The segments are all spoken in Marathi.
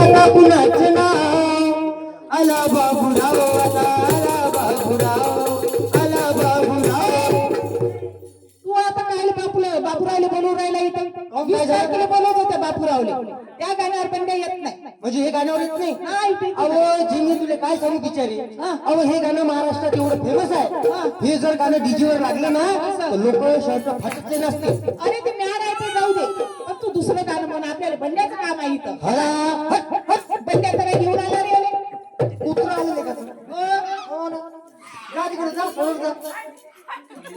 सांगा कुणाचं नाव आला बाबूराव आला बाबूराव आला बाबूराव तू आता काय बापूरावले बोलून राहिला इथं बोलवत होते बापूरावले त्या गाण्यावर बंड्या येत नाही म्हणजे हे गाण्यावर येत नाही नाही अहो जिनी तुला काय सांगू बिचारी अहो हे गाणं महाराष्ट्रात एवढं फेमस आहे हे जर गाणं डीजे वर लागलं ना तर लोक शर्ट फाटतले नसते अरे ते म्यार आहे ते जाऊ दे पण तू दुसरं गाणं म्हण आपल्याला बंड्याचं काम आहे इथं बंड्याचं काय घेऊन आला रे कुत्रा आलेले का हो ना जा तिकडे जा पळून जा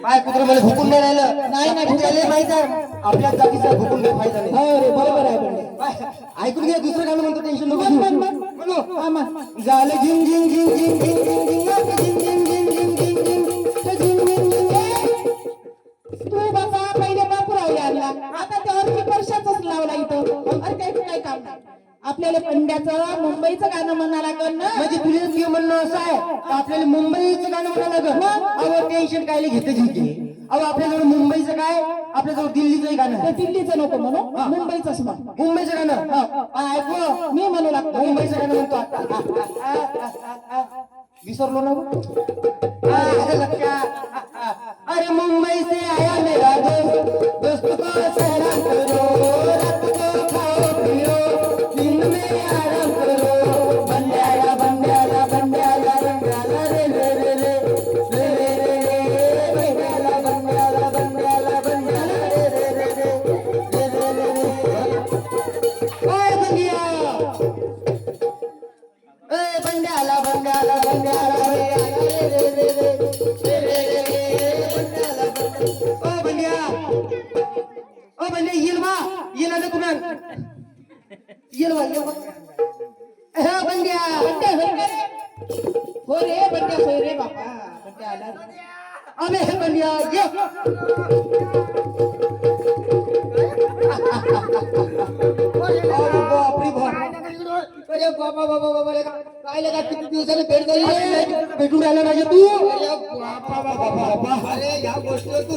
काय कुत्रा मला भुकून नाही राहिलं नाही भुकायला माहित आहे आपल्या जातीचा भुकून काही फायदा नाही अरे बरोबर आहे बंड्या ऐकून घ्या दुसरं गाणं म्हणतो टेन्शन नको झालं झिंग झिंग झिंग झिंग झिंग झिंग झिंग झिंग झिंग झिंग झिंग तू बाबा पहिले बापूरावले आणला आता त्यावर वर्षाचाच लावला इथं अरे काय काम नाही आपल्याला पंड्याचं मुंबईचं गाणं म्हणा लागल ना म्हणजे तुझं म्हणणं असं आहे आपल्याला मुंबईचं गाणं म्हणा लागल अहो टेन्शन काय घेते जिंकते अहो आपल्याजवळ मुंबईचं काय आपल्याजवळ दिल्लीचं गाणं ते दिल्लीचं नको म्हणू मुंबईचंच म्हण मुंबईचं गाणं ऐकू मी म्हणू लागतो मुंबईचं गाणं म्हणतो आता विसरलो ना अरे मुंबई से आया मेरा दोस्त को सैराम करो रात को खाओ पियो दिन में आराम करो बंड्याला बंड्याला बंड्याला बंड्याला रे रे रे रे रे रे रे रे बंड्याला बंड्याला बंड्याला बंड्याला रे रे रे रे रे रे रे ओए बंडिया ए बंड्याला बंड्याला बंड्याला रे रे रे रे रे रे बंड्याला ओ बंड्या येल ना कुणाल येल हा बंड्या हो रे बंड्या होय रे बाबा बंड्या आला अबे हे बंड्या ये अरे बाबा बाबा बाबा काय लगा किती दिवसाने भेट झाली भेटून राहिला नाही तू अरे या गोष्टीवर तू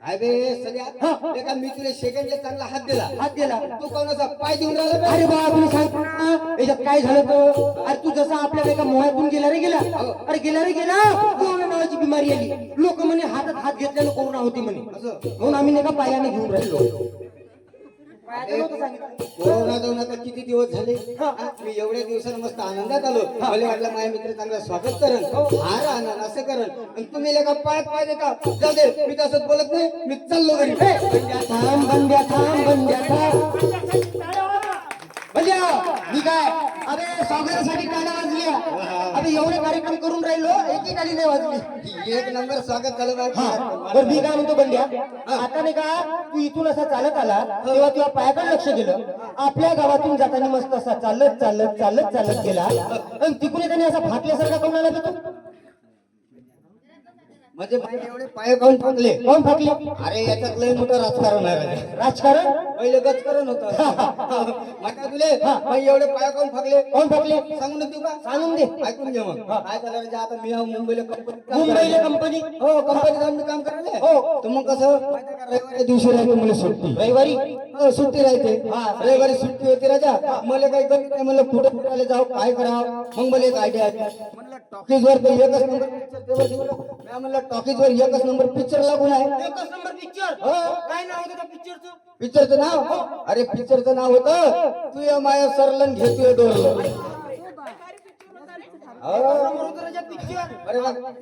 अरे सगळ्या एका मी तुला सेकंडला चांगला हात दिला तू कोणाचा पाय देऊन राहिला अरे बाबा तुम्ही सांग याच्यात काय झालं तर अरे तू जसा आपल्याला एका मोहातून गेला रे गेला अरे गेला रे गेला कोरोना नावाची बिमारी आली लोक म्हणे हातात हात घेतल्यानं कोरोना होती म्हणे म्हणून आम्ही नाही का पायाने घेऊन राहिलो कोरोना जाऊन आता किती दिवस झाले मी एवढ्या दिवसानं मस्त आनंदात आलो मला वाटलं माझ्या मित्र चांगलं स्वागत करण हार आणन असं करण आणि तुम्ही लेखा पाय देता जाऊ दे मी तसंच बोलत नाही मी चाललो घरी थांब बंड्या बंड्या मी काय अरे स्वागतासाठी टाळ्या वाजल्या अरे एवढे कार्यक्रम करून राहिलो एकही टाळी नाही वाजली एक नंबर स्वागत झालं बरं मी काय म्हणतो बंड्या आता नाही का तू इथून असा चालत आला तेव्हा तुझ्या पायाकडे लक्ष गेलं आपल्या गावातून जाताना मस्त असा चालत गेला आणि तिकडे त्याने असा फाटल्यासारखा कोण आला तू म्हणजे एवढे पाय काऊन फाकले कोण फाटले अरे याच्यात लय मोठं राजकारण आहे राजकारण पहिले गजकारण होतं म्हणता तुले एवढे पाय काऊन फाकले कोण फाटले सांगून देऊ का सांगून दे ऐकून घे मग काय झालं म्हणजे आता मी मुंबईला मुंबईला कंपनी हो कंपनी जाऊन मी काम करायला हो तर मग कसं रविवारी दिवशी राहते मला सुट्टी रविवारी सुट्टी राहते रविवारी सुट्टी होती राजा मला काही गरज नाही म्हणलं कुठं कुठायला जाऊ काय करावं मग मला एक आयडिया म्हणलं टॉकीज वर एकच नंबर पिक्चर म्हणलं टॉकीज वर एकच नंबर पिक्चर लागून आहे एकच नंबर पिक्चर काय नाव होतं त्या पिक्चरचं पिक्चरचं नाव अरे पिक्चरचं नाव होतं तू या माया सरलन घेतोय डोरलं पिक्चर अरे